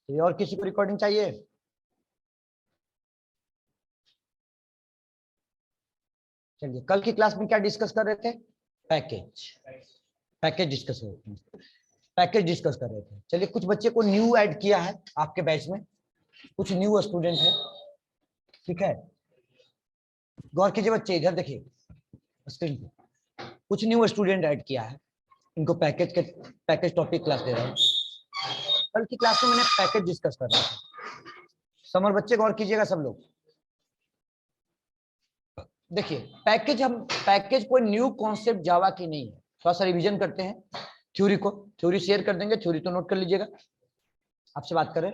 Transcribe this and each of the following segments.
चलिए, और किसी को रिकॉर्डिंग चाहिए? चलिए, कल की क्लास में क्या डिस्कस कर रहे थे? पैकेज। पैकेज डिस्कस कर रहे थे। पैकेज डिस्कस कर रहे थे। चलिए, कुछ बच्चे को न्यू ऐड किया है आपके बैच में, कुछ न्यू स्टूडेंट है, ठीक है। गौर कीजिए बच्चे, इधर देखिए स्क्रीन पे, कुछ न्यू स्टूडेंट ऐड किया है, इनको पैकेज टॉपिक क्लास दे रहा हूँ। कल की क्लास में मैंने पैकेज डिस्कस कर रहा था। समर बच्चे गौर कीजिएगा सब लोग। देखिए, पैकेज कोई न्यू कॉन्सेप्ट जावा की नहीं है। थोड़ा सा रिवीजन करते हैं थ्योरी शेयर कर देंगे, थ्योरी तो नोट कर लीजिएगा, आपसे बात करें,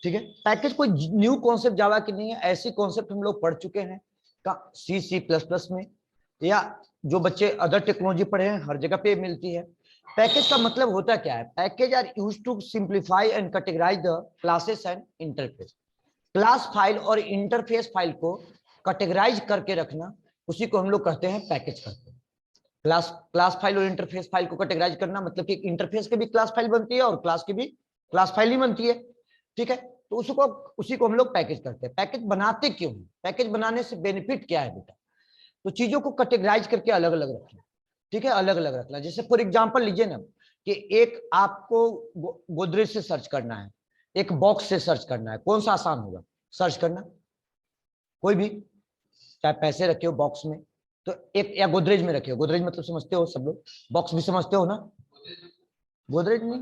ठीक है। पैकेज कोई न्यू कॉन्सेप्ट जावा की नहीं है, ऐसी कॉन्सेप्ट हम लोग पढ़ चुके हैं C++ में, या जो बच्चे अदर टेक्नोलॉजी पढ़े हैं हर जगह पे मिलती है। पैकेज का मतलब होता क्या है? Package are used to simplify and categorize the classes and interface. Class file और इंटरफेस फाइल को कैटेगराइज करके रखना, उसी को हम लोग कहते हैं पैकेज करते हैं। क्लास फाइल और इंटरफेस फाइल को कैटेगराइज करना मतलब कि इंटरफेस की भी क्लास फाइल बनती है और क्लास की भी क्लास फाइल ही बनती है, ठीक है। तो उसी को हम लोग पैकेज करते हैं। पैकेज बनाते क्यों? पैकेज बनाने से बेनिफिट क्या है बेटा? तो चीजों को कैटेगराइज करके अलग अलग रखना, ठीक है, अलग अलग रखना। जैसे फॉर एग्जांपल लीजिए ना, कि एक आपको गोदरेज से सर्च करना है, एक बॉक्स से सर्च करना है, कौन सा आसान होगा सर्च करना? कोई भी, चाहे पैसे रखे हो बॉक्स में तो एक, या गोदरेज में रखे हो। गोदरेज मतलब समझते हो सब लोग, बॉक्स भी समझते हो ना? गोदरेज नहीं,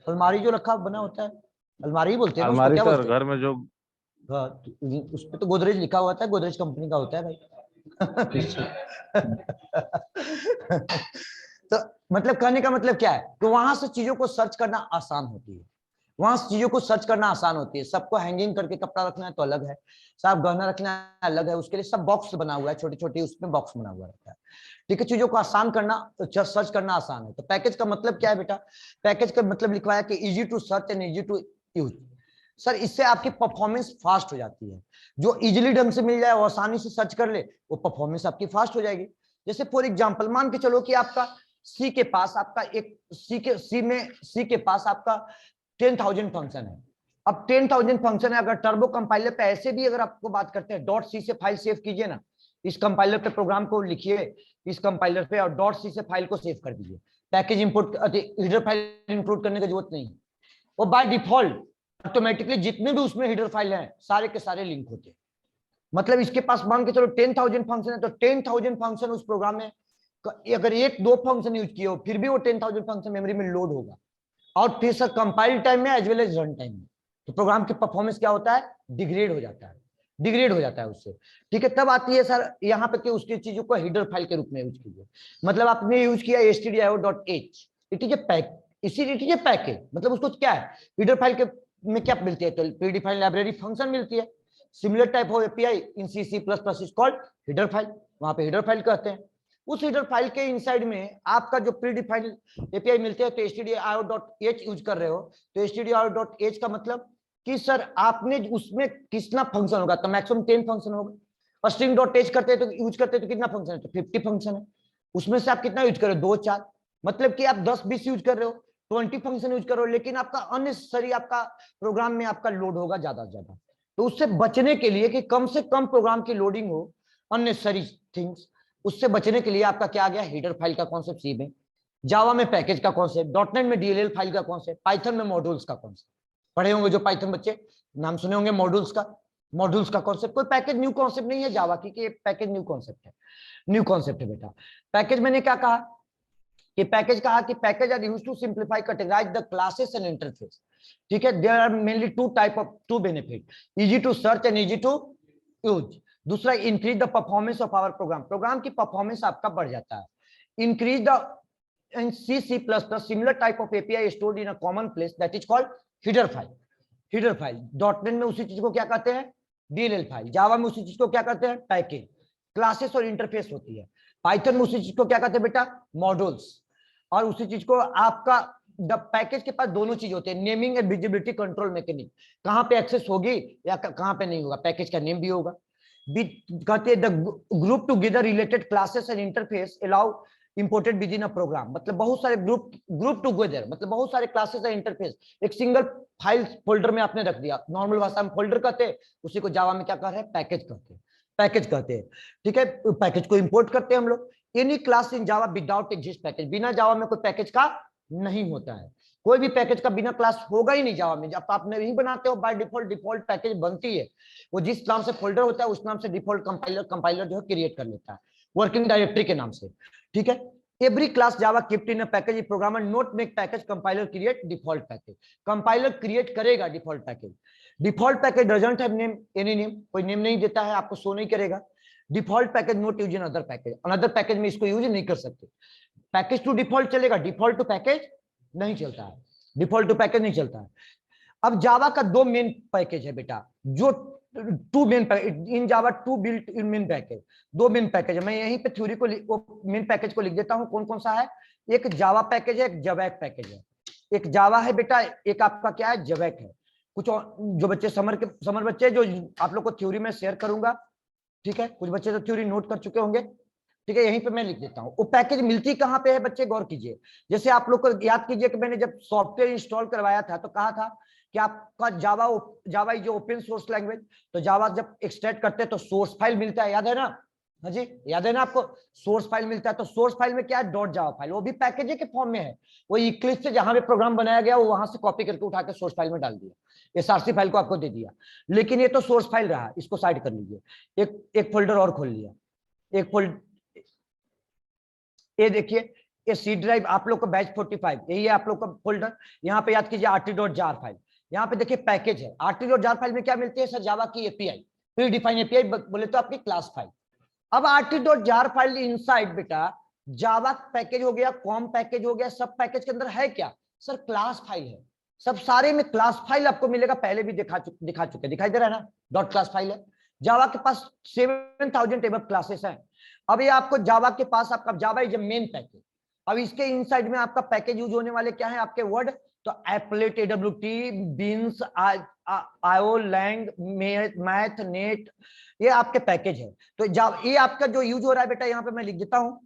अलमारी जो रखा बना होता है, अलमारी ही बोलते हैं ना उसको, अलमारी क्या सर बोलते हैं? घर में जो। हाँ, उस पे तो गोदरेज लिखा हुआ था, गोदरेज कंपनी का होता है भाई। तो मतलब कहने का मतलब क्या है कि वहां से चीजों को सर्च करना आसान होती है, वहां से चीजों को सर्च करना आसान होती है। सबको हैंगिंग करके कपड़ा रखना है तो अलग है, सब गहना रखना है अलग है, उसके लिए सब बॉक्स बना हुआ है, छोटी छोटी उसमें बॉक्स बना हुआ रहता है, ठीक है। चीजों को आसान करना, तो सर्च करना आसान है। तो पैकेज का मतलब क्या है बेटा? पैकेज का मतलब लिखवाया कि easy to search and easy to use. Sir, इससे आपकी परफॉर्मेंस फास्ट हो जाती है। जो इजिली ढंग से मिल जाए वो आसानी से सर्च कर ले, वो परफॉर्मेंस आपकी फास्ट हो जाएगी। जैसे फॉर एग्जांपल मान के चलो कि आपका सी के पास आपका एक सी के पास आपका 10,000 फंक्शन है। अब 10,000 फंक्शन है, अगर टर्बो कंपाइलर पे ऐसे भी अगर आपको बात करते हैं, डॉट सी से फाइल सेव कीजिए ना, इस कंपाइलर पे प्रोग्राम को लिखिए इस कंपाइलर पे और डॉट सी से फाइल को सेव कर दीजिए। Package import, header file include करने की जरूरत नहीं है, वो बाय डिफॉल्ट ऑटोमेटिकली जितने भी उसमें हेडर फाइल हैं सारे के सारे लिंक होते हैं। मतलब इसके पास मान के चलो 10,000 फंक्शन है, तो 10,000 फंक्शन उस प्रोग्राम में, अगर एक दो फंक्शन यूज किए हो फिर भी वो 10,000 फंक्शन मेमोरी में लोड होगा, और फिर सर कंपाइल टाइम में as well as run time में। तो प्रोग्राम की परफॉर्मेंस क्या होता है? डिग्रेड हो जाता है, डिग्रेड हो जाता है उससे, ठीक है। तब आती है सर यहाँ पे कि उसकी चीजों को हेडर फाइल के रूप में यूज कीजिए। मतलब आपने यूज किया stdio.h, it is a pack, it is a package, मतलब उसको क्या है, हेडर फाइल के में क्या मिलती है? तो प्रीडिफाइंड लाइब्रेरी फंक्शन मिलती है। Similar type of API in C++ is called header file, वहां पे हेडर फाइल कहते हैं। उस हेडर फाइल के इनसाइड में आपका जो प्रीडिफाइंड एपीआई मिलते हैं, तो stdio.h यूज कर रहे हो, तो stdio.h का मतलब कि सर आपने उसमें कितना फंक्शन होगा, तो मैक्सिमम 10 फंक्शन होगा। और string.h करते हैं तो यूज करते हैं तो कितना फंक्शन है? तो 50 फंक्शन है। उसमें से आप कितना यूज कर रहे हो? 2-4, मतलब कि आप 10-20 यूज कर रहे हो, 20 फंक्शन यूज करो, लेकिन आपका अननेसेसरी आपका प्रोग्राम में आपका लोड होगा ज्यादा से ज्यादा। तो उससे बचने के लिए कि कम से कम प्रोग्राम की लोडिंग हो, अननेसेसरी थिंग्स, उससे बचने के लिए आपका क्या आ गया? हेडर फाइल का कॉन्सेप्ट सी में, जावा में पैकेज का कॉन्सेप्ट, डॉटनेट में डीएलएल फाइल का कॉन्सेप्ट, पाइथन में मॉड्यूल्स का कॉन्सेप्ट। पढ़े होंगे जो पाइथन बच्चे, नाम सुने होंगे मॉड्यूल्स का। मॉड्यूल्स का कॉन्सेप्ट कोई पैकेज न्यू कॉन्सेप्ट नहीं है जावा की, कि पैकेज न्यू कॉन्सेप्ट है, न्यू कॉन्सेप्ट है बेटा। पैकेज मैंने क्या कहा कि package are used to simplify categorize the classes and interface, ठीक है। There are mainly two benefit, easy to search and easy to use. दूसरा, increase the performance of our program, program की परफॉर्मेंस आपका बढ़ जाता है। Increase the in C++, similar type of API is stored in a common place that is called header file. header file .NET में उसी चीज को क्या कहते हैं? DLL file. जावा में उसी चीज को क्या कहते हैं? पैकेज। क्लासेस और इंटरफेस होती है। पाइथन में उसी चीज को क्या कहते हैं बेटा? मॉड्यूल्स। और उसी चीज को आपका पैकेज के पास दोनों चीज होते हैं, naming and visibility control mechanism, कहां पे एक्सेस होगी या कहां पे नहीं होगा, पैकेज का नेम भी होगा। कहते हैं the group together related classes and interface allow imported within a program, मतलब बहुत सारे ग्रुप टुगेदर, मतलब बहुत सारे क्लासेस है इंटरफेस एक सिंगल फाइल फोल्डर में आपने रख दिया। नॉर्मल भाषा में फोल्डर कहते हैं, उसी को जावा में क्या कह रहे हैं, पैकेज कहते हैं, पैकेज कहते हैं। ठीक है, पैकेज को इंपोर्ट करते हैं हम लोग। Any class in Java without exist package, बिना जावा में कोई पैकेज का नहीं होता है, कोई भी पैकेज का बिना क्लास होगा ही नहीं जावा में। जब आप नहीं बनाते हो बाय डिफॉल्ट, डिफॉल्ट पैकेज बनती है, वो जिस नाम से फोल्डर होता है उस नाम से डिफॉल्ट कंपाइलर जो है क्रिएट कर लेता है, वर्किंग डायरेक्टरी के नाम से। ठीक है, every class java kept in a package, programmer not make package, compiler create default package, compiler create करेगा default package, default package doesn't have name, any name, कोई नेम नहीं देता है, आपको शो नहीं करेगा। Default package note use in other package, another package में इसको यूज नहीं कर सकते। पैकेज टू डिफॉल्ट चलेगा, डिफॉल्ट टू पैकेज नहीं चलता है, डिफॉल्ट टू पैकेज नहीं चलता है। अब जावा का दो मेन पैकेज है बेटा, जो two main in Java two built in main package, दो मेन पैकेज है। मैं यहीं पे थ्योरी को मेन पैकेज को लिख देता हूं, कौन कौन सा है। एक जावा पैकेज है, एक जवैक पैकेज है। एक जावा है बेटा, एक आपका क्या है, जवैक है। कुछ जो बच्चे समर बच्चे जो आप लोग को थ्योरी में शेयर करूंगा, ठीक है, कुछ बच्चे तो थ्योरी नोट कर चुके होंगे, ठीक है, यहीं पे मैं लिख देता हूं। वो पैकेज मिलती कहां पे है बच्चे, गौर कीजिए। जैसे आप लोग को याद कीजिए कि मैंने जब सॉफ्टवेयर इंस्टॉल करवाया था तो कहा था कि आपका जावा जो ओपन सोर्स लैंग्वेज, तो जावा जब एक्सट्रैक्ट करते हैं तो सोर्स फाइल मिलता है, याद है ना। हाँ जी, याद है ना आपको, सोर्स फाइल मिलता है। तो सोर्स फाइल में क्या है, डॉट जावा फाइल, वो भी पैकेज के फॉर्म में है। वो इक्लिप्स से जहां पे प्रोग्राम बनाया गया वो वहां से कॉपी करके उठा के सोर्स फाइल में डाल दिया, एसआरसी फाइल को आपको दे दिया। लेकिन ये तो सोर्स फाइल रहा, इसको साइड कर लीजिए। एक फोल्डर और खोल लिया, एक फोल्डर, ये देखिए, ये सी ड्राइव आप लोग का बैच 45, यही है आप लोग का फोल्डर। यहाँ पे याद कीजिए rt.jar फाइल, यहाँ पे देखिए पैकेज है। rt.jar फाइल में क्या मिलती है सर, जावा की एपीआई, प्री डिफाइन एपीआई, बोले तो आपकी क्लास फाइल। अब rt.jar फाइल इनसाइड बेटा जावा पैकेज हो गया, कॉम पैकेज हो गया, सब पैकेज के अंदर है क्या सर, क्लास फाइल है। सब सारे में क्लास फाइल आपको मिलेगा, पहले भी दिखा चुके, दिखाई दे रहा है ना, डॉट क्लास फाइल है। जावा के पास 7000 टेबल क्लासेस हैं। अब ये आपको जावा के पास आपका जावा इज मेन पैकेज। अब इसके इनसाइड में आपका पैकेज यूज होने वाले क्या है आपके वर्ड, तो एप्लेट, एडब्ल्यूटी, बीन्स, आयो, लैंग, मैथ, नेट, ये आपके पैकेज है। तो ये आपका जो यूज हो रहा है बेटा, यहाँ पे मैं लिख देता हूँ,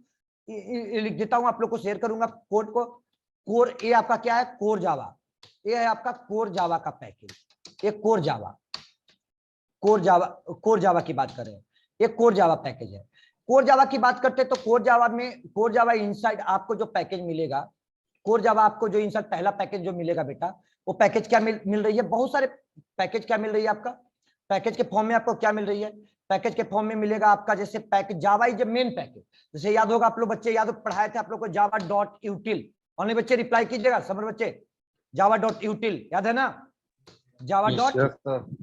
लिख देता हूँ, आप लोग को शेयर करूंगा कोड को। कोर, ये आपका क्या है, कोर जावा, ये है आपका कोर जावा का पैकेज। ये कोर जावा की बात कर रहे हैं, ये कोर जावा पैकेज है। कोर जावा की बात करते हैं तो कोर जावा इनसाइड आपको जो पैकेज मिलेगा, कोर जावा आपको जो इनसाइड पहला पैकेज जो मिलेगा बेटा, वो पैकेज क्या मिल रही है, बहुत सारे पैकेज क्या मिल रही है आपका, पैकेज के फॉर्म में आपको क्या मिल रही है, पैकेज के फॉर्म में मिलेगा आपका जैसे package Java is main package. जैसे याद होगा आप लोग बच्चे याद पढ़ाए थे आप लोग को जावा डॉट यूटिल, ऑनली बच्चे रिप्लाई कीजिएगा, समर बच्चे, जावा डॉट यूटिल याद है ना, जावा डॉट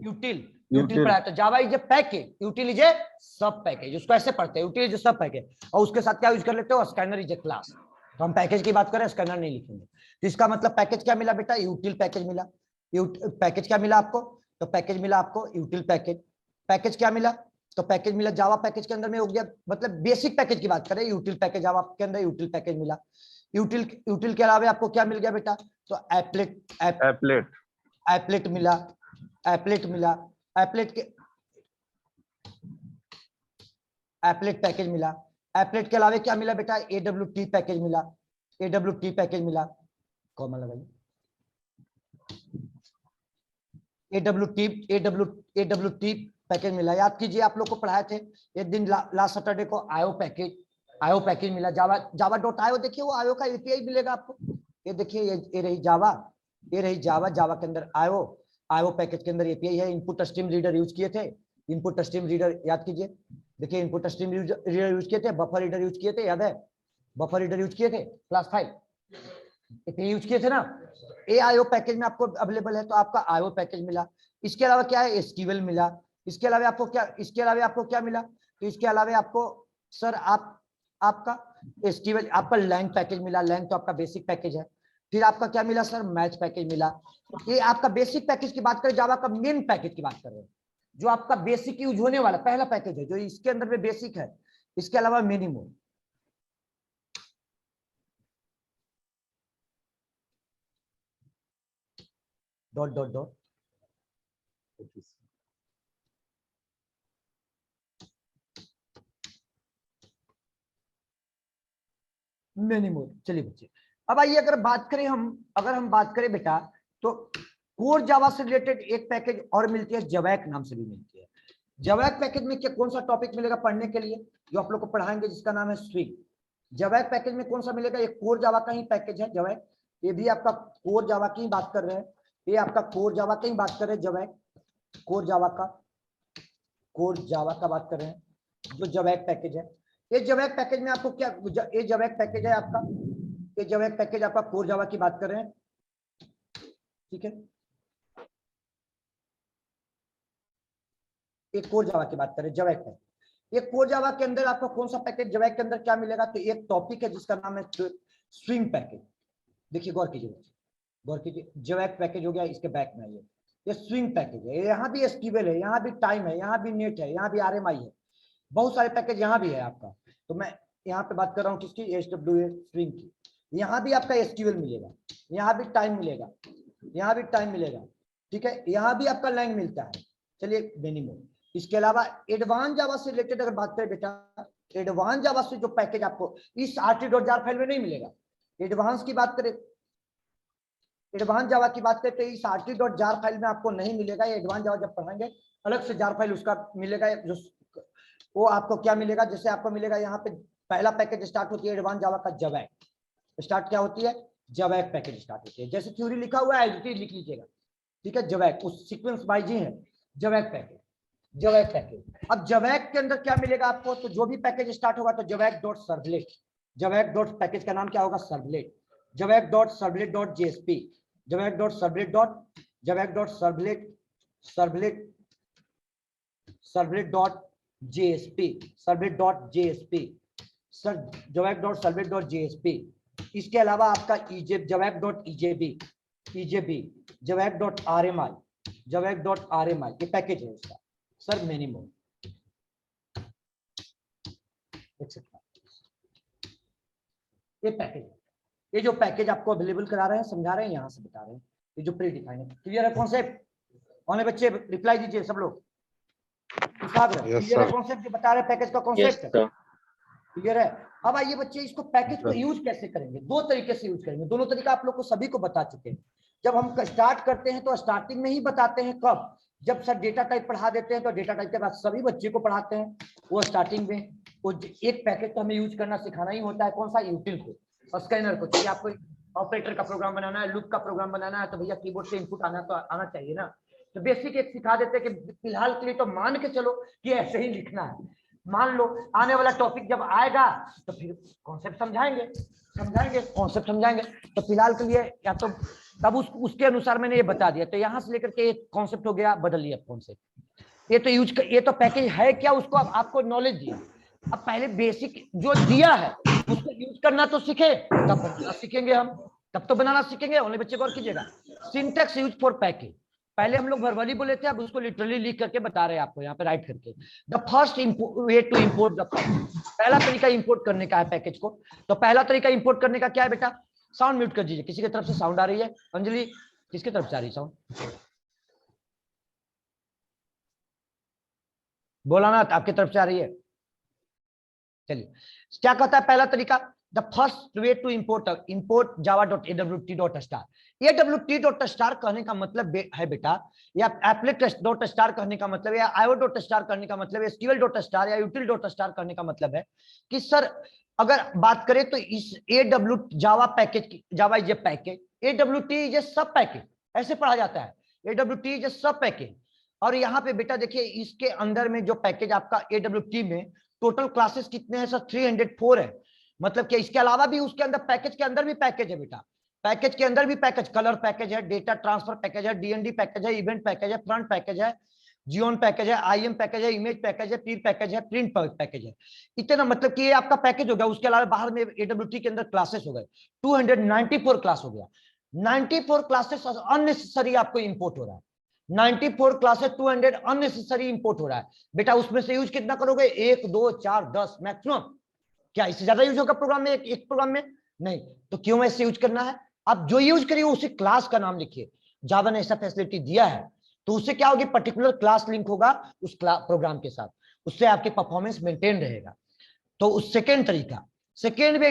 यूटिल, यूटिल पढ़ाया था। Java is a package, यूटिल is a सब पैकेज, उसको ऐसे पढ़ते हैं, यूटिल इज ए सब पैकेज। और उसके साथ क्या यूज कर लेते हो, स्कैनर इज ए क्लास। तो हम पैकेज की बात करें, स्कैनर नहीं लिखेंगे। तो इसका मतलब पैकेज क्या मिला बेटा, यूटिल पैकेज मिला। पैकेज क्या मिला आपको, तो पैकेज मिला आपको यूटिल पैकेज। पैकेज क्या मिला, तो पैकेज मिला जावा पैकेज के अंदर में हो गया, मतलब बेसिक पैकेज की बात करें, यूटिल पैकेज जावा के अंदर यूटिल पैकेज मिला। यूटिल के अलावा आपको क्या मिल गया बेटा, तो एप्लेट मिला, एप्लेट मिला, एप्लेट पैकेज मिला। एप्लेट के अलावा क्या मिला बेटा, एडब्ल्यूटी पैकेज मिला, एडब्ल्यूटी पैकेज मिला, कॉमा लगाइए, एडब्ल्यूटी पैकेज मिला। याद कीजिए आप लोग को पढ़ाए थे एक दिन लास्ट सैटरडे को, आयो पैकेज मिला। जावा डॉट आयो, देखिए वो आयो का एपीआई मिलेगा आपको। ये देखिए, ये रही जावा, ये रही जावा के अंदर आयो पैकेज के अंदर एपीआई है। इनपुट स्ट्रीम रीडर यूज किए थे, इनपुट स्ट्रीम रीडर याद कीजिए, देखिए इनपुट स्ट्रीम रीडर यूज किए थे, बफर रीडर यूज किए थे, याद है, बफर रीडर यूज किए थे, क्लास फाइल एपीआई यूज किए थे ना। ए आईओ पैकेज में आपको अवेलेबल है, तो आपका आईओ पैकेज मिला। इसके अलावा क्या है, एसक्यूएल मिला। इसके अलावा आपको क्या मिला, तो इसके अलावा आपको सर आपका एसक्यूएल, आपका लैंग पैकेज मिला। लैंग तो आपका बेसिक पैकेज है। फिर आपका क्या मिला सर, मैथ पैकेज मिला। ये आपका बेसिक पैकेज की बात करें, जावा का मेन पैकेज की बात कर रहे हैं, जो आपका बेसिक यूज होने वाला पहला पैकेज है, जो इसके अंदर में बेसिक है। इसके अलावा minimum, dot dot dot, many more. चलिए बच्चे, अब आइए अगर बात करें अगर हम बात करें बेटा, तो कोर जावा से रिलेटेड एक पैकेज और मिलती है, जवैक नाम से भी मिलती है। जवैक पैकेज में क्या कौन सा टॉपिक मिलेगा पढ़ने के लिए, जो आप लोग को पढ़ाएंगे, जिसका नाम है स्विंग। जवैक पैकेज में कौन सा मिलेगा, ये कोर जावा का ही पैकेज है जवैक, ये भी आपका कोर जावा की ही बात कर रहे हैं, ये आपका कोर जावा की ही बात कर रहे हैं जवैक, कोर जावा का बात कर रहे हैं, जो जवैक पैकेज है। ये जवैक पैकेज में आपको क्या, ये जवैक पैकेज है आपका, ये जवैक पैकेज आपका कोर जावा की बात कर रहे हैं, ठीक है। एक कोर जावा की बात करें, जवैक है। एक कोर जावा के अंदर आपको कौन सा पैकेज, जवैक के अंदर क्या मिलेगा, तो एक टॉपिक है जिसका नाम है स्विंग पैकेज। देखिए गौर कीजिए, जवैक पैकेज हो गया, इसके बैक में आइए, ये स्विंग पैकेज है, यहाँ भी एसक्यूएल है, यहाँ भी टाइम है, यहाँ भी नेट है, यहाँ भी आरएमआई है, बहुत सारे पैकेज यहाँ भी है आपका। तो मैं यहाँ पे बात कर रहा हूँ किसकी, एसडब्ल्यूए स्विंग की। यहाँ भी आपका एसक्यूएल मिलेगा, यहाँ भी टाइम मिलेगा, यहाँ भी टाइम मिलेगा, ठीक है, यहाँ भी आपका लैंग मिलता है। चलिए मिनिमम, इसके अलावा एडवांस जावा से रिलेटेड अगर बात करें बेटा, एडवांस जावा से जो पैकेज आपको इस rt.jar फाइल में नहीं मिलेगा, एडवांस की बात करें, एडवांस जावा की बात करें तो इस rt.jar फाइल में आपको नहीं मिलेगा। एडवांस जावा जब पढ़ाएंगे अलग से जार फाइल उसका मिलेगा, जो वो आपको क्या मिलेगा, जैसे आपको मिलेगा यहाँ पे पहला पैकेज स्टार्ट होती है एडवांस जावा का जवैक, स्टार्ट क्या होती है, जवैक पैकेज स्टार्ट होती है, जैसे थ्योरी लिखा हुआ है एलटी लिख लीजिएगा, ठीक है, जवैक उस सीक्वेंस वाइज ही है, जवैक पैकेज, जवैक पैकेज। अब जवैक के अंदर क्या मिलेगा आपको, तो जो भी पैकेज स्टार्ट होगा तो javax dot servlet, javax dot package का नाम क्या होगा, servlet, javax dot servlet dot JSP, javax dot servlet dot, javax dot servlet servlet servlet dot JSP, servlet dot JSP, sir javax dot servlet dot JSP. इसके अलावा आपका javax dot EJB, javax dot RMI, javax dot RMI, ये package है उसका sir minimum, ये package, ये जो package आपको अवेलेबल करा रहे हैं, समझा रहे हैं, यहाँ से बता रहे हैं, ये जो प्री डिफाइन है। क्लियर है कॉन्सेप्ट? कौन है बच्चे, रिप्लाई दीजिए सब लोग, क्लियर है कॉन्सेप्ट, बता रहे पैकेज का कॉन्सेप्ट, क्लियर है। अब आइए बच्चे, इसको पैकेज को यूज कैसे करेंगे, दो तरीके से यूज करेंगे, दोनों तरीका आप लोग को सभी को बता चुके हैं। जब हम स्टार्ट करते हैं तो स्टार्टिंग में ही बताते हैं, कब, जब सर डेटा टाइप पढ़ा देते हैं तो डेटा टाइप के बाद सभी बच्चे को पढ़ाते हैं, वो स्टार्टिंग में वो एक पैकेज तो हमें यूज करना सिखाना ही होता है, कौन सा, यूटिल को और स्कैनर को। चाहिए आपको ऑपरेटर का प्रोग्राम बनाना है, लूप का प्रोग्राम बनाना है, तो भैया कीबोर्ड से इनपुट आना चाहिए ना, तो बेसिक एक सिखा देते हैं कि फिलहाल के लिए तो मान के चलो कि ऐसे ही लिखना है, मान लो आने वाला टॉपिक जब आएगा तो फिर कॉन्सेप्ट समझाएंगे कॉन्सेप्ट समझाएंगे, तो फिलहाल के लिए या तो तब उसके अनुसार मैंने ये बता दिया, तो यहाँ से लेकर के एक कॉन्सेप्ट हो गया, बदल लिया कॉन्सेप्ट, ये तो ये तो पैकेज है क्या, उसको आपको नॉलेज दिया, अब पहले बेसिक जो दिया है उसको यूज करना तो सीखे, तब बनाना सीखेंगे हम, तब तो बनाना सीखेंगे। ओनली बच्चे गौर कीजिएगा, सिंटैक्स यूज फॉर पैकेज, पहले हम लोग वर्बली बोले थे, अब उसको लिटरली लिख करके बता रहे हैं आपको यहाँ पे राइट करके। The first way to import the package, पहला तरीका इंपोर्ट करने का है पैकेज को, तो पहला तरीका इंपोर्ट करने का क्या है बेटा, साउंड म्यूट कर दीजिए, किसी की तरफ से साउंड आ रही है, अंजलि किसकी तरफ से आ रही है साउंड, बोला ना, आपकी तरफ से आ रही है। चलिए क्या कहता है पहला तरीका, the first way to import java.awt.star, awt.star कहने का मतलब है बेटा, या applet.star कहने का मतलब है, या io.star कहने का मतलब है, sql.star या util.star कहने का मतलब है कि सर अगर बात करें तो इस जावा पैकेज की, Java is a package, AWT is a सब पैकेज, ऐसे पढ़ा जाता है, AWT इज ए सब पैकेज। और यहाँ पे बेटा देखिए, इसके अंदर में जो पैकेज आपका AWT में टोटल क्लासेस कितने हैं सर, 304 है, मतलब कि इसके अलावा भी उसके अंदर पैकेज के अंदर भी पैकेज है बेटा, पैकेज के अंदर भी पैकेज, कलर पैकेज है, डेटा ट्रांसफर पैकेज है, डीएनडी पैकेज है, इवेंट पैकेज है, फ्रंट पैकेज है, जियोन पैकेज है, आईएम पैकेज है, इमेज पैकेज है, पीर पैकेज है, प्रिंट पैकेज है, इतना मतलब कि ये आपका पैकेज हो गया। उसके अलावा बाहर में AWT के अंदर क्लासेस हो गए, 294 क्लास हो गया, 94 क्लासेस अननेसेसरी आपको इंपोर्ट हो रहा है, 94 क्लासेस 200 अननेसेसरी इंपोर्ट हो रहा है बेटा। उसमें से यूज कितना करोगे, 1 2 4 10 मैक्सिमम, क्या इससे ज्यादा यूज होगा प्रोग्राम में, एक प्रोग्राम में नहीं, तो क्यों ऐसे यूज करना है, आप जो यूज करिए उसी क्लास का नाम लिखिए, जावा ने ऐसा फैसिलिटी दिया है, तो उससे क्या होगी, पर्टिकुलर क्लास लिंक होगा उस प्रोग्राम के साथ, उससे आपकी परफॉर्मेंस मेंटेन रहेगा। तो उस सेकेंड तरीका, second way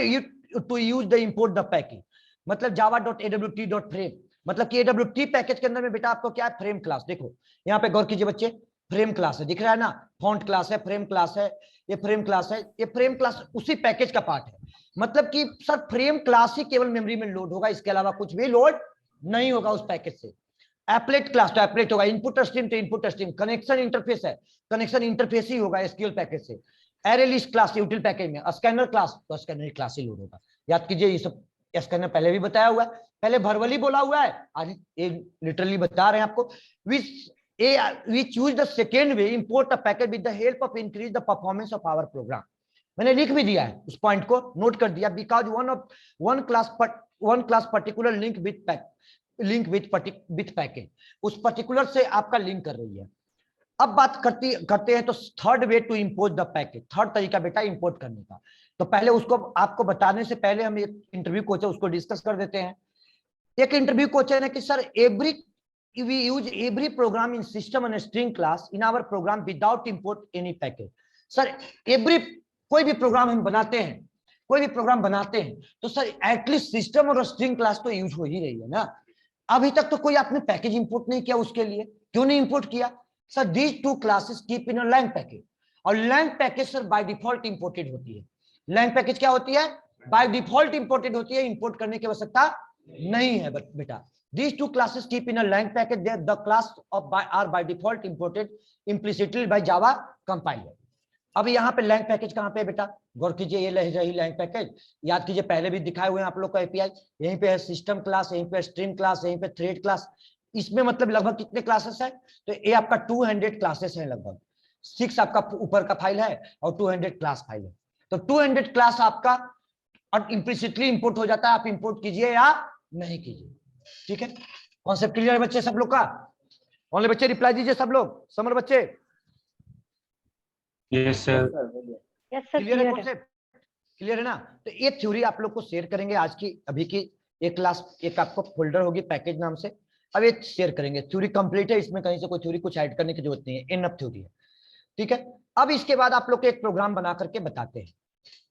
to use the import the package, मतलब java.awt.frame, मतलब कि awt पैकेज के अंदर में बेटा आपको क्या है, फ्रेम क्लास। देखो यहाँ पे गौर कीजिए बच्चे, फ्रेम क्लास है, दिख रहा है ना, फॉन्ट क्लास है, फ्रेम क्लास है, ये फ्रेम क्लास है, ये फ्रेम क्लास उसी पैकेज का पार्ट है। मतलब कि सर फ्रेम क्लास ही केवल मेमोरी में लोड होगा, इसके अलावा कुछ भी लोड नहीं होगा उस पैकेज से। एप्लेट क्लास तो एप्लेट होगा, इनपुट स्ट्रीम तो इनपुट स्ट्रीम, कनेक्शन इंटरफेस है, कनेक्शन इंटरफेस ही होगा एसक्यूएल पैकेज से। एरे लिस्ट क्लास यूटिल पैकेज में, स्कैनर क्लास तो स्कैनर क्लास ही लोड होगा। याद कीजिए ये सब स्कैनर पहले भी बताया हुआ है, पहले वर्बली बोला हुआ है, आज लिटरली बता रहे हैं आपको। we choose the second way, import a package with the help of increase the performance of our program। मैंने लिख भी दिया है, उस पॉइंट को नोट कर दिया, because one class particular link with package, उस पर्टिकुलर से आपका लिंक कर रही है। अब बात करते हैं तो third way to import the package, थर्ड तरीका बेटा इंपोर्ट करने का। तो पहले उसको आपको बताने से पहले हम एक इंटरव्यू क्वेश्चन उसको डिस्कस कर देते हैं। एक इंटरव्यू क्वेश्चन है कि sir we use every program in system and string class in our program without import any package। Sir कोई भी प्रोग्राम हम बनाते हैं, तो सर एटलीस्ट सिस्टम और स्ट्रिंग क्लास तो यूज हो ही रही है ना। अभी तक तो कोई आपने पैकेज इंपोर्ट नहीं किया, उसके लिए क्यों नहीं इंपोर्ट किया? Sir these two classes keep in a lang package, और lang package sir by default imported होती है। लैंग पैकेज क्या होती है? बाय डिफॉल्ट इंपोर्टेड होती है, इंपोर्ट करने की आवश्यकता नहीं है बेटा। These two classes keep in a lang package, the class are by default imported implicitly by Java compiler। अब यहाँ पे लैंग पैकेज कहाँ पे बेटा? गौर कीजिए, ये रही लैंग पैकेज। याद कीजिए पहले भी दिखाए हुए हैं आप लोग को एपीआई, यहीं पे है सिस्टम क्लास, यहीं पे स्ट्रीम क्लास, यहीं पे थ्रेड क्लास। इसमें मतलब लगभग कितने क्लासेस है? तो ये आपका 200 क्लासेस है, लगभग 6 आपका ऊपर का फाइल है और 200 क्लास फाइल है। तो 200 क्लास आपका और इम्प्लिसिटली इंपोर्ट हो जाता है, आप इंपोर्ट कीजिए या नहीं कीजिए। ठीक है, कॉन्सेप्ट क्लियर है बच्चे सब लोग का? ओनली बच्चे रिप्लाई दीजिए सब लोग, समर बच्चे। Yes sir. क्लियर है कॉन्सेप्ट? क्लियर है ना? तो ये थ्योरी आप लोग को शेयर करेंगे आज की, अभी की एक क्लास, एक आपको फोल्डर होगी पैकेज नाम से, अब ये शेयर करेंगे। थ्योरी कंप्लीट है, इसमें कहीं से कोई थ्योरी कुछ ऐड करने की जरूरत नहीं है, इनफ थ्योरी है। ठीक है, अब इसके बाद आप लोग को एक प्रोग्राम बना करके बताते हैं।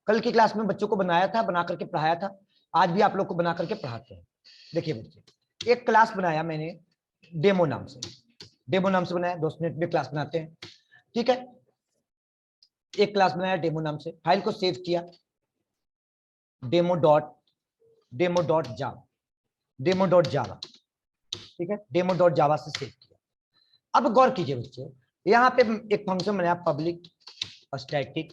कल की क्लास में बच्चों को बनाया था, बना करके पढ़ाया था, आज भी आप लोग को बना करके पढ़ाते हैं। देखिए बच्चे, एक क्लास बनाया मैंने डेमो नाम से बनाया, 2 मिनट में क्लास बनाते हैं। ठीक है, एक क्लास बनाया डेमो नाम से, फाइल को सेव किया, डेमो डॉट जावा, ठीक है, डेमो डॉट जावा से सेव किया। अब गौर कीजिए बच्चे, यहाँ पे एक फंक्शन बनाया पब्लिक स्टैटिक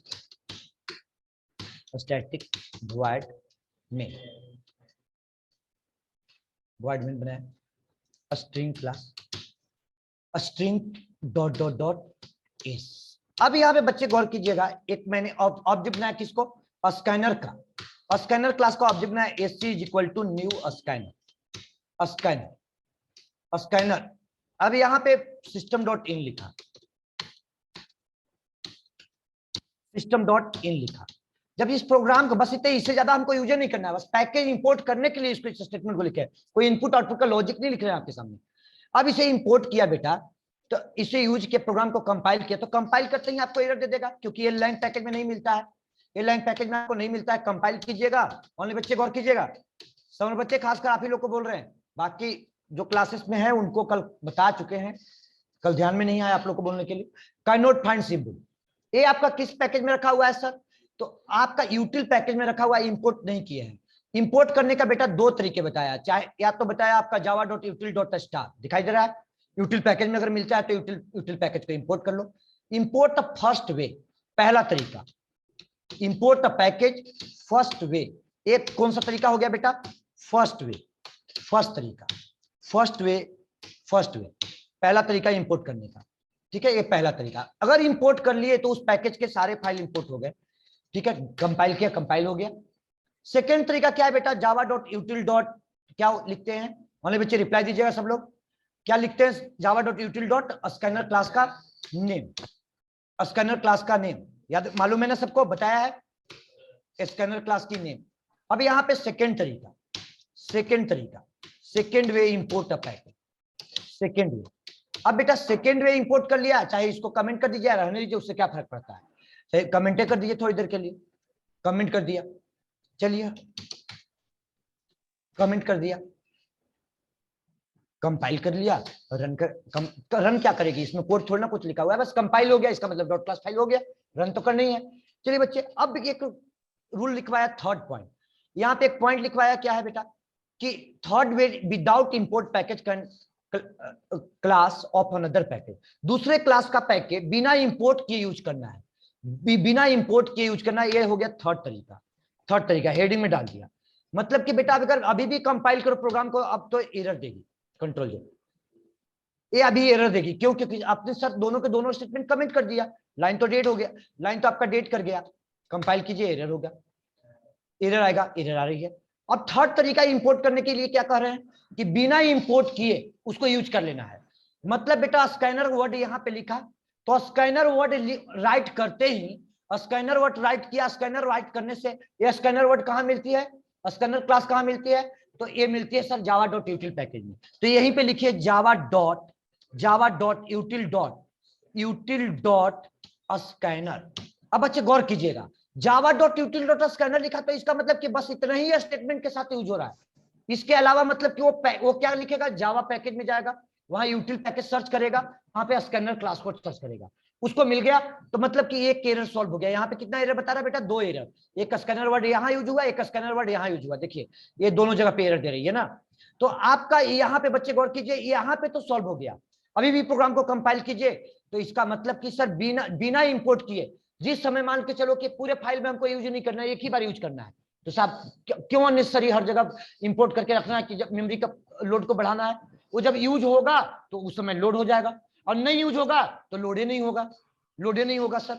void main बनाया, string class string dot S. अब यहाँ पे बच्चे गौर कीजिएगा, एक मैंने ऑब्जेक्ट बनाया किसको? स्कैनर का। स्कैनर क्लास का ऑब्जेक्ट बनाया S is equal to new scanner. अब यहाँ पे सिस्टम डॉट इन लिखा। जब इस प्रोग्राम को बस इतने, इससे ज्यादा हमको यूज नहीं करना है, बस पैकेज इंपोर्ट करने के लिए इसको स्टेटमेंट को लिखे, कोई इनपुट आउटपुट का लॉजिक नहीं लिख रहे हैं आपके सामने। अब इसे इंपोर्ट किया बेटा, तो इसे यूज किया, प्रोग्राम को कंपाइल किया, तो कंपाइल करते ही आपको एरर दे देगा, क्योंकि ये लैंग पैकेज में नहीं मिलता है, ये लैंग पैकेज में आपको नहीं मिलता है। कंपाइल कीजिएगा, ओनली बच्चे गौर कीजिएगा, सब बच्चे खासकर आप ही लोग को बोल रहे हैं, बाकी जो क्लासेस में है उनको कल बता चुके हैं, कल ध्यान में नहीं आया आप लोग को बोलने के लिए। कैनॉट फाइंड सिंबल, ये आपका किस पैकेज में रखा हुआ है सर? तो आपका यूटिल पैकेज में रखा हुआ है, इंपोर्ट नहीं किए हैं। इंपोर्ट करने का बेटा 2 तरीके बताया, चाहे या तो बताया आपका java.util.star दिखाई दे रहा है, यूटिल पैकेज में अगर मिलता है तो यूटिल पैकेज को इंपोर्ट कर लो। इंपोर्ट द फर्स्ट वे, पहला तरीका, import the package first way. एक कौन सा तरीका हो गया बेटा? फर्स्ट वे, पहला तरीका इंपोर्ट करने का। ठीक है, ये पहला तरीका। अगर इंपोर्ट कर लिए तो उस पैकेज के सारे फाइल इंपोर्ट हो गए। ठीक है, कंपाइल किया, कंपाइल हो गया। सेकेंड तरीका क्या है बेटा? java.util. क्या लिखते हैं? वाले बच्चे रिप्लाई दीजिएगा सब लोग, क्या लिखते हैं? java.util. स्कैनर क्लास का नेम, याद मालूम है ना सबको, बताया है स्कैनर क्लास की नेम। अब यहाँ पे second way import a package, second way. अब बेटा सेकेंड वे इंपोर्ट कर लिया, चाहे इसको कमेंट कर दीजिए, रहने दीजिए, उससे क्या फर्क पड़ता है, चाहे कमेंट कर दीजिए थोड़ी देर के लिए, कमेंट कर दिया, चलिए कमेंट कर दिया, कंपाइल कर लिया, रन कर, रन क्या करेगी, इसमें कोड थोड़ा ना कुछ लिखा हुआ है, बस कंपाइल हो गया, इसका मतलब डॉट क्लास फाइल हो गया, रन तो करना ही है। चलिए बच्चे, अब एक रूल लिखवाया थर्ड पॉइंट, यहाँ पे एक पॉइंट लिखवाया, क्या है बेटा कि third way without import package class of another package, दूसरे क्लास का पैकेज बिना इंपोर्ट किए यूज करना है, बिना इंपोर्ट किए यूज करना है, ये हो गया थर्ड तरीका हेडिंग में डाल दिया। मतलब कि बेटा अगर अभी भी कंपाइल करो प्रोग्राम को, अब तो एरर देगी, कंट्रोल जो ये अभी एरर देगी, क्यों, क्योंकि आपने सर दोनों के दोनों स्टेटमेंट कमेंट कर दिया, लाइन तो डेट हो गया, लाइन तो आपका डेट कर गया, कंपाइल कीजिए एरर होगा, एरर आएगा, एरर आ रही है। अब थर्ड तरीका इंपोर्ट करने के लिए क्या कह रहे हैं कि बिना इंपोर्ट किए उसको यूज कर लेना है। मतलब बेटा स्कैनर वर्ड यहां पे लिखा, तो स्कैनर वर्ड राइट करते ही, स्कैनर वर्ड राइट किया, स्कैनर राइट करने से ये स्कैनर वर्ड कहां मिलती है, स्कैनर क्लास कहां मिलती है, तो ये मिलती है सर जावा डॉट यूटिल पैकेज में। तो यहीं पे लिखिए जावा डॉट यूटिल डॉट स्कैनर। अब बच्चे गौर कीजिएगा, जावा डॉट यूटिल डॉट स्कैनर लिखा, तो इसका मतलब कि बस इतना ही स्टेटमेंट के साथ यूज हो रहा है, इसके अलावा मतलब कि वो क्या लिखेगा, जावा पैकेज में जाएगा, वहां यूटिल पैकेज सर्च करेगा, वहां पे स्कैनर क्लास कोड सर्च करेगा, उसको मिल गया, तो मतलब कि एक एरर सॉल्व हो गया। यहाँ पे कितना एरर बता रहा है बेटा, 2 एरर, एक स्कैनर वर्ड यहाँ यूज हुआ, एक स्कैनर वर्ड यहाँ यूज हुआ, देखिए ये दोनों जगह पे एरर दे रही है ना। तो आपका यहाँ पे बच्चे गौर कीजिए, यहाँ पे तो सॉल्व हो गया, अभी भी प्रोग्राम को कंपाइल कीजिए, तो इसका मतलब कि सर बिना इंपोर्ट किए, जिस समय मान के चलो कि पूरे फाइल में हमको यूज नहीं करना है, एक ही बार यूज करना है, तो साहब क्यों अननेसेसरी हर जगह इंपोर्ट करके रखना है कि जब मेमोरी का लोड को बढ़ाना है, वो जब यूज होगा तो उस समय लोड हो जाएगा, और नहीं यूज होगा तो लोड ही नहीं होगा सर।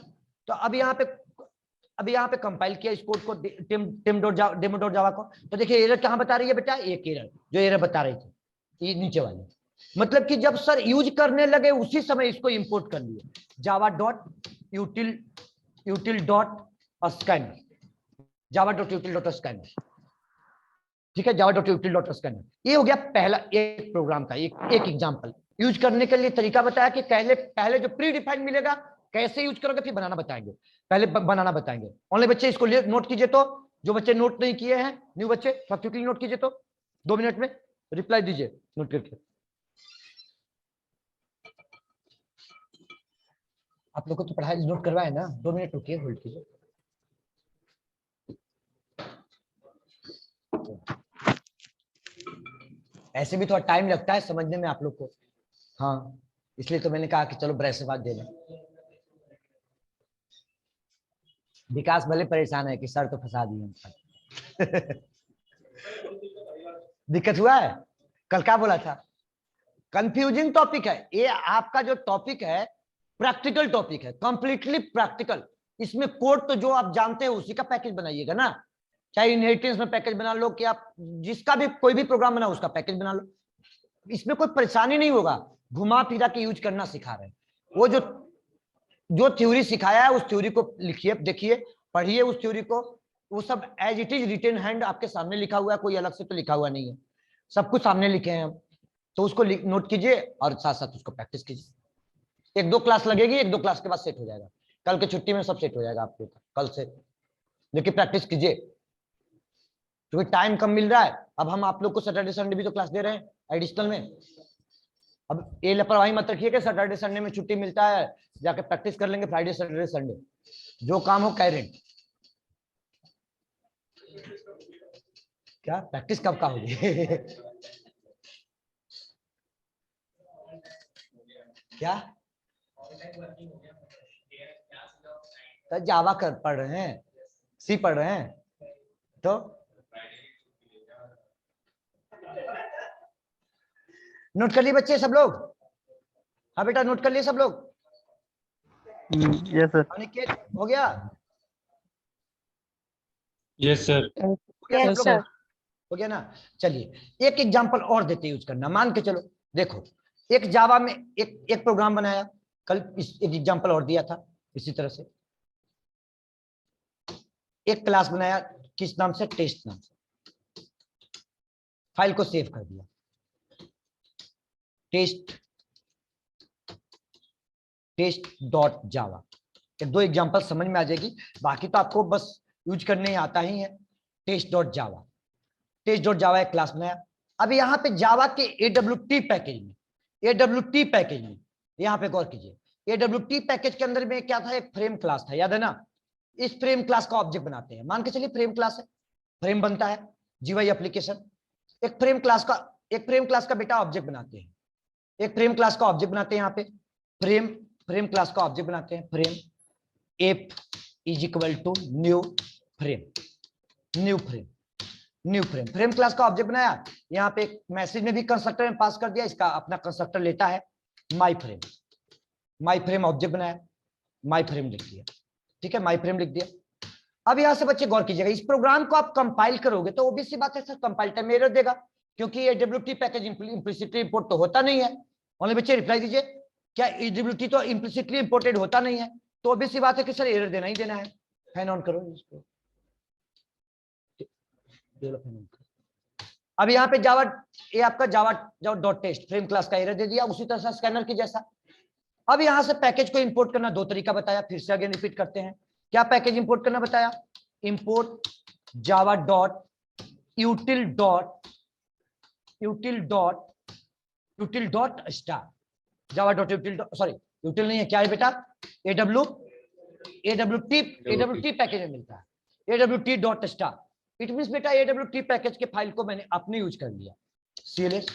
तो अब यहाँ पे कंपाइल किया इस कोड को डेमो डॉट जावा को, तो देखिए एरर कहां बता रही है बेटा, एक एरर जो एरर बता रही थी ये नीचे वाली, मतलब कि जब सर यूज करने लगे उसी समय इसको इंपोर्ट कर लिए, Java dot यूटिल dot scanner, Java dot यूटिल dot scanner, ठीक है, जावा डॉट यूटिल डॉट स्कैनर। ये हो गया पहला एक प्रोग्राम का एक एग्जांपल। यूज करने के लिए तरीका बताया कि पहले जो प्री डिफाइंड मिलेगा कैसे यूज करोगे, फिर बनाना बताएंगे, पहले बनाना बताएंगे। ओनली बच्चे इसको नोट कीजिए, तो जो बच्चे नोट नहीं किए हैं न्यू बच्चे क्विकली नोट कीजिए, तो 2 मिनट में रिप्लाई दीजिए नोट करके। आप लोग को तो पढ़ाई नोट करवाए ना, 2 मिनट रुकिए, होल्ड कीजिए। ऐसे भी थोड़ा टाइम लगता है समझने में आप लोग को, हाँ, इसलिए तो मैंने कहा कि चलो ब्रेक से बात दे लें। विकास भले परेशान है कि सर तो फंसा दिए दिक्कत हुआ है, कल क्या बोला था, कंफ्यूजिंग टॉपिक है ये आपका, जो टॉपिक है प्रैक्टिकल टॉपिक है, कंप्लीटली प्रैक्टिकल। इसमें कोड तो जो आप जानते हैं उसी का पैकेज बनाइएगा ना, चाहे इनहेरिटेंस में पैकेज बना लो, कि आप जिसका भी कोई भी प्रोग्राम बना उसका पैकेज बना लो, इसमें कोई परेशानी नहीं होगा, घुमा फिरा के यूज करना सिखा रहे हैं। वो जो थ्योरी सिखाया है उस थ्योरी को लिखिए, देखिए, पढ़िए उस थ्योरी को, वो सब as it is written hand आपके सामने लिखा हुआ है, कोई अलग से तो लिखा हुआ नहीं है, सब कुछ सामने लिखे हैं हम, तो उसको नोट कीजिए और साथ साथ उसको प्रैक्टिस कीजिए। 1-2 क्लास लगेगी, 1-2 क्लास के बाद सेट हो जाएगा, कल की छुट्टी में सब सेट हो जाएगा आपके ऊपर, कल से देखिए प्रैक्टिस कीजिए, क्योंकि टाइम कम मिल रहा है। अब हम आप लोग को सैटरडे संडे भी तो क्लास दे रहे हैं एडिशनल में, अब ये लापरवाही मत रखिए कि सैटरडे संडे में छुट्टी मिलता है जाके प्रैक्टिस कर लेंगे फ्राइडे सैटरडे संडे, जो काम हो कैरेंट। क्या प्रैक्टिस कब का होगी क्या तो जावा कर पढ़ रहे हैं, सी पढ़ रहे हैं, तो नोट कर लिए बच्चे सब लोग, हाँ बेटा नोट कर लिए सब लोग, यस सर, अनिकेत हो गया, यस सर, यस सर, हो गया ना। चलिए एक एग्जांपल और देते यूज करना, मान के चलो, देखो एक जावा में एक प्रोग्राम बनाया, कल एक एग्जांपल और दिया था इसी तरह से, एक क्लास बनाया किस नाम से, टेस्ट नाम से, फाइल को सेव कर दिया, टेस्ट डॉट जावा। 2 एग्जांपल समझ में आ जाएगी, बाकी तो आपको बस यूज करने आता ही है। test.java, test.java एक क्लास बनाया। अब यहाँ पे जावा के AWT पैकेज में, AWT पैकेज में यहाँ पे गौर कीजिए, AWT पैकेज के अंदर में क्या था, एक फ्रेम क्लास था, याद है ना। इस फ्रेम क्लास का ऑब्जेक्ट बनाते हैं, मान के चलिए फ्रेम क्लास है, फ्रेम बनता है जीवाई एप्लीकेशन, एक फ्रेम क्लास का बेटा ऑब्जेक्ट बनाते हैं, एक फ्रेम क्लास का ऑब्जेक्ट बनाते हैं, यहाँ पे फ्रेम क्लास का ऑब्जेक्ट बनाते हैं, frame F is equal to new frame, frame class का ऑब्जेक्ट बनाया, यहाँ पे एक मैसेज में भी कंस्ट्रक्टर में पास कर दिया, इसका अपना कंस्ट्रक्टर लेता है माई फ्रेम ऑब्जेक्ट बनाया, माई फ्रेम लिख दिया, ठीक है, माई फ्रेम लिख दिया। अब यहां से बच्चे गौर कीजिएगा, इस प्रोग्राम को आप कंपाइल करोगे तो ओबीसी बात है सर, कंपाइल टाइम में एरर देगा, क्योंकि AWT पैकेज इंप्लिसिटली इंपोर्ट तो होता नहीं है। ओनली बच्चे रिप्लाई दीजिए, क्या AWT तो इंप्लिसिटली इंपोर्टेड होता नहीं है, तो ओबीसी बात है कि सर एरर देना ही देना है। फैन ऑन करो इसको, अब यहाँ पे जावा, ये आपका Java dot test frame class का एरर दे दिया, उसी तरह से स्कैनर की जैसा। अब यहां से पैकेज को इंपोर्ट करना दो तरीका बताया, फिर से अगेन रिपीट करते हैं, क्या पैकेज इंपोर्ट करना बताया, import Java dot यूटिल dot star, Java dot यूटिल, sorry यूटिल नहीं है, क्या है बेटा, AWT पैकेज में मिलता है, AWT dot star. It means बेटा AWT पैकेज के फाइल को मैंने अपने यूज कर लिया, CLS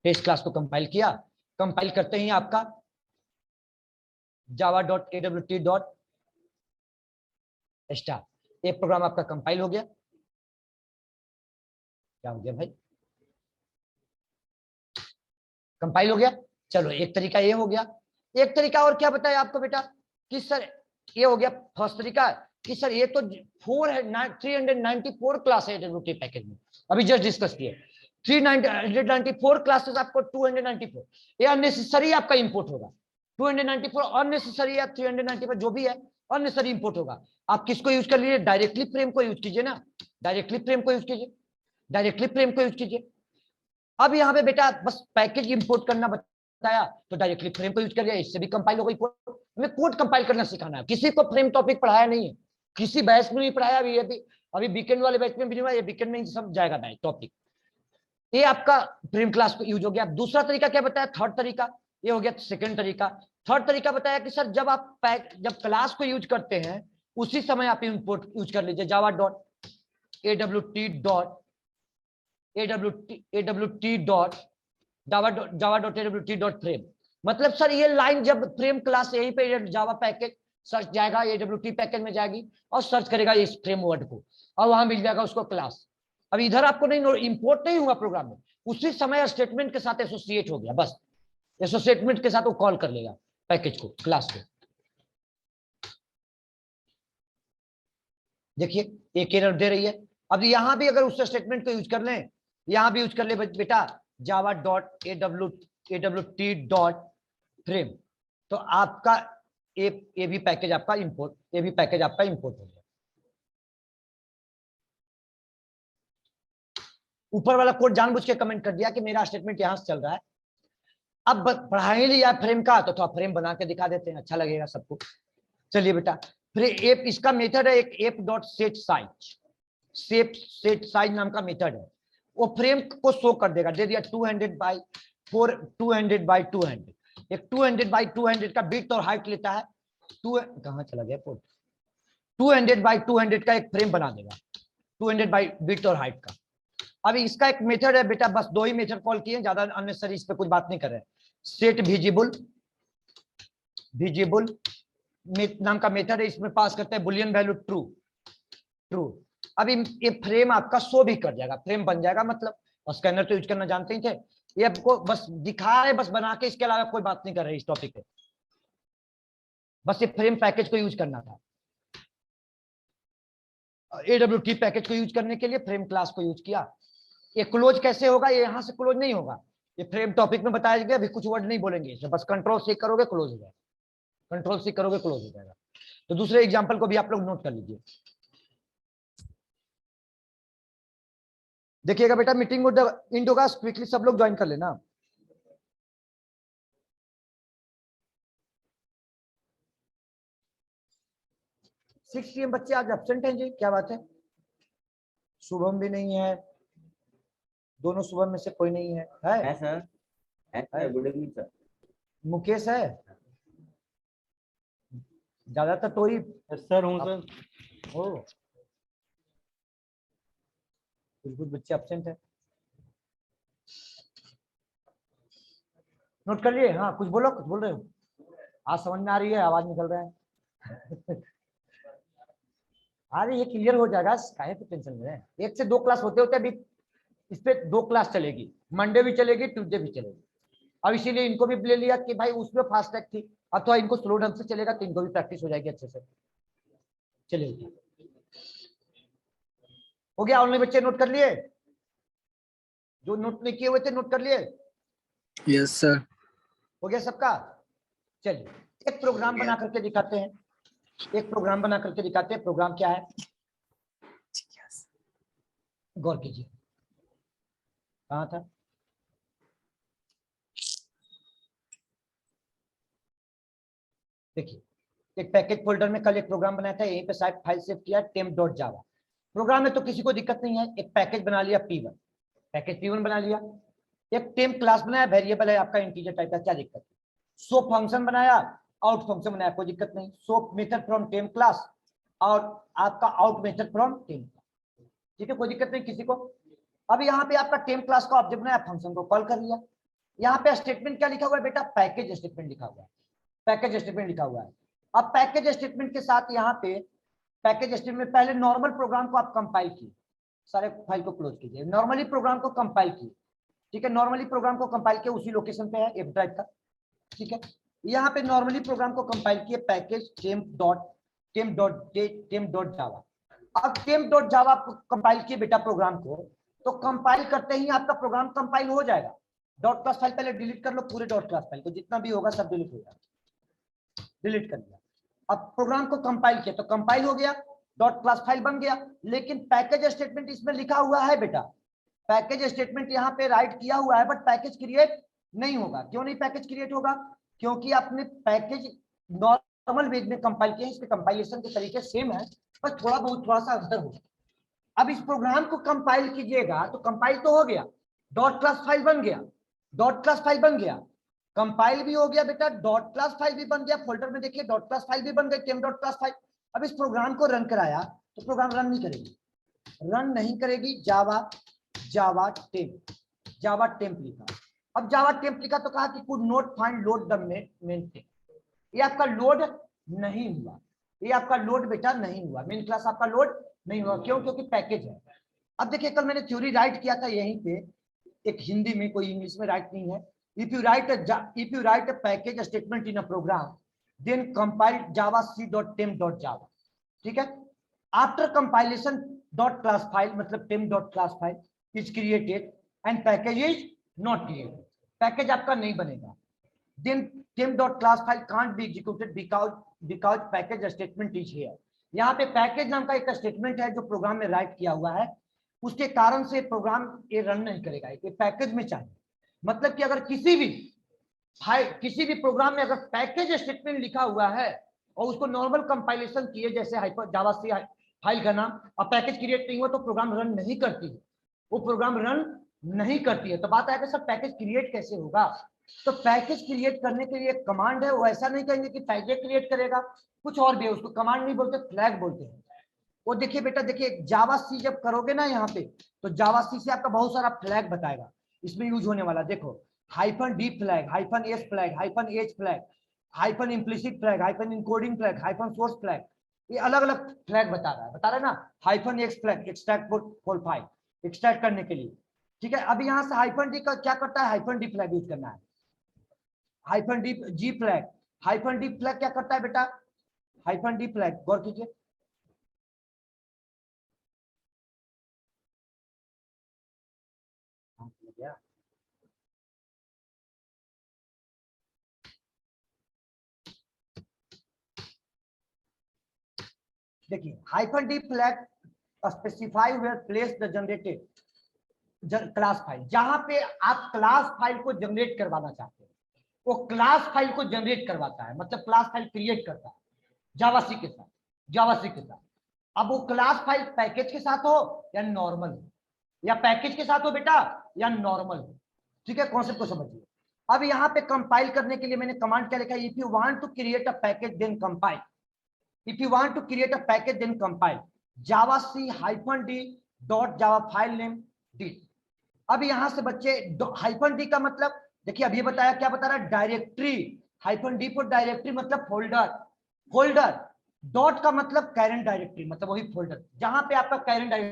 टेस्ट क्लास को कंपाइल किया, कंपाइल करते ही आपका Java dot AWT dot star, एक प्रोग्राम आपका कंपाइल हो गया। क्या हो गया भाई, कंपाइल हो गया। चलो एक तरीका ये हो गया, एक तरीका और क्या बताया आपको बेटा कि सर ये हो गया फर्स्ट तरीका कि सर ये तो 394 क्लास है AWT पैकेज में, अभी जस्ट डिस्कस किए, 394 क्लासेस आपको 294, ये अननेसेसरी आपका इंपोर्ट होगा, 294 अननेसेसरी या 394 जो भी है अननेसेसरी इंपोर्ट होगा। आप किसको यूज कर लीजिए, डायरेक्टली फ्रेम को यूज कीजिए ना, डायरेक्टली फ्रेम को यूज कीजिए। अब यहाँ पे बेटा बस पैकेज इंपोर्ट करना बताया तो डायरेक्टली फ्रेम को यूज कर लिया, इससे भी कंपाइल हो गई कोड। हमें कोड कंपाइल करना सिखाना है, किसी को फ्रेम टॉपिक पढ़ाया नहीं है, किसी बैच में नहीं पढ़ाया, अभी वीकेंड वाले बैच में भी नहीं हुआ, ये वीकेंड में ही सब जाएगा बैच टॉपिक। ये आपका फ्रेम क्लास को यूज हो गया। दूसरा तरीका क्या बताया, थर्ड तरीका, ये हो गया सेकंड तरीका। थर्ड तरीका बताया कि सर जब आप जब क्लास को यूज करते हैं उसी समय आप इंपोर्ट यूज कर लीजिए, Java dot AWT dot frame. मतलब सर ये लाइन जब फ्रेम क्लास यहीं पे जावा पैकेज सर्च जाएगा, AWT पैकेज में जाएगी और सर्च करेगा इस फ्रेमवर्ड को और वहां मिल जाएगा उसको क्लास। अब इधर आपको नहीं इंपोर्ट नहीं हुआ प्रोग्राम में, उसी समय स्टेटमेंट के साथ एसोसिएट हो गया, बस एसोसिएटमेंट के साथ वो कॉल कर लेगा पैकेज को, क्लास को। देखिए एक एरर दे रही है। अब यहां भी अगर उस स्टेटमेंट को यूज कर लें, यहां भी यूज कर ले बेटा Java dot AWT dot frame, तो आपका ये भी पैकेज आपका इंपोर्ट हो गया। ऊपर वाला कोड जानबूझ के कमेंट कर दिया कि मेरा स्टेटमेंट यहां से चल रहा है। अब पढ़ा ही लिया फ्रेम का तो थोड़ा फ्रेम बना के दिखा देते हैं, अच्छा लगेगा सबको। चलिए बेटा, फिर एप इसका मेथड है एक एप डॉट सेट साइज नाम का मेथड है, वो फ्रेम को शो कर देगा, दे दिया 200 बाई 200 एक 200 बाई 200 का बिट और हाइट लेता है, कहां चला गया कोड, 200 बाई 200 का एक फ्रेम बना देगा, 200 बाई बिट और हाइट का। अभी इसका एक मेथड है बेटा, बस दो ही मेथड कॉल किए, ज्यादा अननेसेसरी इस पे कुछ बात नहीं कर रहे। सेट विजिबल नाम का मेथड है, इसमें पास करते हैं बुलियन वैल्यू ट्रू। अभी ये फ्रेम आपका शो भी कर जाएगा, फ्रेम बन जाएगा, मतलब स्कैनर तो यूज करना जानते ही थे, ये आपको बस दिखा रहे, बस बना के, इसके अलावा कोई बात नहीं कर रहे इस टॉपिक पे, बस ये फ्रेम पैकेज को यूज करना था। AWT पैकेज को यूज करने के लिए फ्रेम क्लास को यूज किया। ये क्लोज कैसे होगा, ये यहां से क्लोज नहीं होगा, ये फ्रेम टॉपिक में बताया गया, अभी कुछ वर्ड नहीं बोलेंगे, बस कंट्रोल C करोगे क्लोज हो जाएगा, कंट्रोल C करोगे क्लोज हो जाएगा। तो दूसरे एग्जांपल को भी आप लोग नोट कर लीजिए। देखिएगा बेटा, मीटिंग इंड होगा, क्विकली सब लोग ज्वाइन कर लेना। 6 PM बच्चे आज एब्सेंट हैं जी, क्या बात है? शुभम भी नहीं है, दोनों शुभम में से कोई नहीं है, है sir? Good evening sir. Mukesh है, ज्यादातर तो ही सर हूँ सर। हो, कुछ बच्चे एब्सेंट है। नोट कर लिए? हाँ कुछ बोलो, कुछ बोल रहे हो? आज समझ में आ रही है, आवाज निकल रहा है। अरे ये क्लियर हो जाएगा, काहे पे टेंशन में है? 1 से 2 क्लास होते होते अभी इस पे 2 क्लास चलेगी, मंडे भी चलेगी, ट्यूसडे भी चलेगी। अब इसीलिए इनको भी ले लिया कि भाई उसमें फास्ट ट्रैक थी, अथवा इनको स्लो ढंग से चलेगा तो इनको भी प्रैक्टिस हो जाएगी अच्छे से। चलिए हो गया? ऑनलाइन बच्चे नोट कर लिए? जो नोट नहीं किए हुए थे नोट कर लिए? Yes sir. हो गया सबका? चलिए एक प्रोग्राम बना करके दिखाते हैं, एक प्रोग्राम बना करके दिखाते हैं। प्रोग्राम क्या है गौर कीजिए, कहाँ था? देखिए एक पैकेज फोल्डर में कल एक प्रोग्राम बनाया था, यहीं पे शायद फाइल सेव किया temp.java। प्रोग्राम में तो किसी को दिक्कत नहीं है, एक पैकेज बना लिया P1, पैकेज P1 बना लिया, एक टेम्प क्लास बनाया, वेरिएबल है आपका इंटीजर टाइप का, क्या दिक्कत है? सो फंक्शन बनाया, आउट फंक्शन बनाया, कोई दिक्कत नहीं। सो मेथड फ्रॉम टेम्प क्लास और आपका आउट मेथड फ्रॉम टेम्प, ठीक है, कोई दिक्कत नहीं किसी को। अब यहाँ पे आपका टेम्प क्लास का ऑब्जेक्ट बनाया, फंक्शन को कॉल कर लिया। यहाँ पे स्टेटमेंट क्या लिखा हुआ है बेटा? पैकेज स्टेटमेंट लिखा हुआ है, पैकेज स्टेटमेंट लिखा हुआ है। अब पैकेज स्टेटमेंट के साथ यहाँ पे पैकेज स्टेटमेंट, पहले नॉर्मल प्रोग्राम को आप कंपाइल किए, सारे फाइल को क्लोज कीजिए, नॉर्मली प्रोग्राम को कंपाइल किए, ठीक है, नॉर्मली प्रोग्राम को कंपाइल किया, उसी लोकेशन पे है एफ ड्राइव का, ठीक है। यहाँ पे नॉर्मली प्रोग्राम को कंपाइल किए, पैकेज temp.java। अब temp.java कंपाइल किए बेटा प्रोग्राम को, तो कंपाइल करते ही आपका प्रोग्राम कंपाइल हो जाएगा। डॉट क्लास फाइल पहले डिलीट कर लो, पूरे डॉट क्लास फाइल को जितना भी होगा सब डिलीट हो जाएगा, डिलीट कर दिया। अब प्रोग्राम को कंपाइल किया तो कंपाइल हो गया, डॉट क्लास फाइल बन गया, लेकिन पैकेज स्टेटमेंट इसमें लिखा हुआ है बेटा, पैकेज स्टेटमेंट यहाँ पे राइट किया हुआ है, बट पैकेज क्रिएट नहीं होगा। क्यों नहीं पैकेज क्रिएट होगा? क्योंकि आपने पैकेज नॉर्मल वेज में कंपाइल किया, इसके कंपाइलेशन के तरीके सेम है, बस थोड़ा सा अंतर होगा। अब इस प्रोग्राम को कंपाइल कीजिएगा तो कंपाइल तो हो गया, डॉट क्लास फाइल बन गया, डॉट क्लास फाइल बन गया, कंपाइल भी हो गया बेटा, डॉट क्लास फाइल भी बन गया, फोल्डर में देखिए डॉट क्लास फाइल भी बन गई, टेम डॉट क्लास फाइल। अब इस प्रोग्राम को रन कराया तो प्रोग्राम रन नहीं करेगी, रन नहीं करेगी। जावा टेम्प लिखा। अब जावा टेम्प लिखा तो कहा कि could not find load the main temp, ये आपका लोड नहीं हुआ, ये आपका लोड बेटा नहीं हुआ, मेन क्लास आपका लोड नहीं हुआ। क्यों? क्योंकि पैकेज है। अब देखिए कल मैंने थ्योरी राइट किया था यहीं पे, एक हिंदी में, कोई इंग्लिश में राइट नहीं है। If you write a package statement in a program then compile javac.temp.java, ठीक है। After compilation dot class file मतलब temp.class file is created and package is not created, package आपका नहीं बनेगा। Then temp.class file can't be executed because package statement is here. यहाँ पे package नाम का एक स्टेटमेंट है जो प्रोग्राम में राइट किया हुआ है, उसके कारण से प्रोग्राम ये रन नहीं करेगा, ये पैकेज में चाहिए। मतलब कि अगर किसी भी प्रोग्राम में अगर पैकेज स्टेटमेंट लिखा हुआ है और उसको नॉर्मल कंपाइलेशन किए जैसे जावा सी फाइल का नाम, और पैकेज क्रिएट नहीं हुआ तो प्रोग्राम रन नहीं करती है, वो प्रोग्राम रन नहीं करती है। तो बात है कि सर पैकेज क्रिएट कैसे होगा? तो पैकेज क्रिएट करने के लिए एक कमांड है, वो ऐसा नहीं कहेंगे कि पैकेज क्रिएट करेगा, कुछ और भी है, उसको कमांड नहीं बोलते, फ्लैग बोलते हैं। वो देखिए बेटा, देखिए जावा सी जब करोगे ना यहाँ पे, तो जावा सी से आपका बहुत सारा फ्लैग बताएगा इसमें यूज होने वाला। देखो -d flag, -s flag, -h flag, hyphen implicit flag, hyphen encoding flag, hyphen source flag, ये अलग अलग फ्लैग बता रहा है ना। -x flag extract for file, extract करने के लिए, ठीक है। अभी यहाँ से -d का क्या करता है? -d फ्लैग यूज करना है। -d फ्लैग, -d फ्लैग क्या करता है बेटा? -d फ्लैग गौर कीजिए, देखिए -d flag specify where place the generated class file, जहां पे आप क्लास फाइल को जनरेट करवाना चाहते हैं, वो क्लास फाइल को जनरेट करवाता है, मतलब क्लास फाइल क्रिएट करता है जावा सी के साथ। जावास्क्रिप्ट के साथ। अब वो क्लास फाइल पैकेज के साथ हो या नॉर्मल, या पैकेज के साथ हो बेटा या नॉर्मल, ठीक है, कॉन्सेप्ट को समझिए। अब यहाँ पे कंपाइल करने के लिए मैंने कमांड क्या लिखा है, if you want to create a package then compile, if you want to create a package then compile javac -d dot java file name D. अब यहां से बच्चे -d का मतलब देखिए, अब ये बताया, क्या बता रहा है, डायरेक्टरी, -d फॉर डायरेक्टरी मतलब फोल्डर, फोल्डर, डॉट का मतलब करंट डायरेक्टरी मतलब वही फोल्डर जहां पे आपका करंट डायरेक्टरी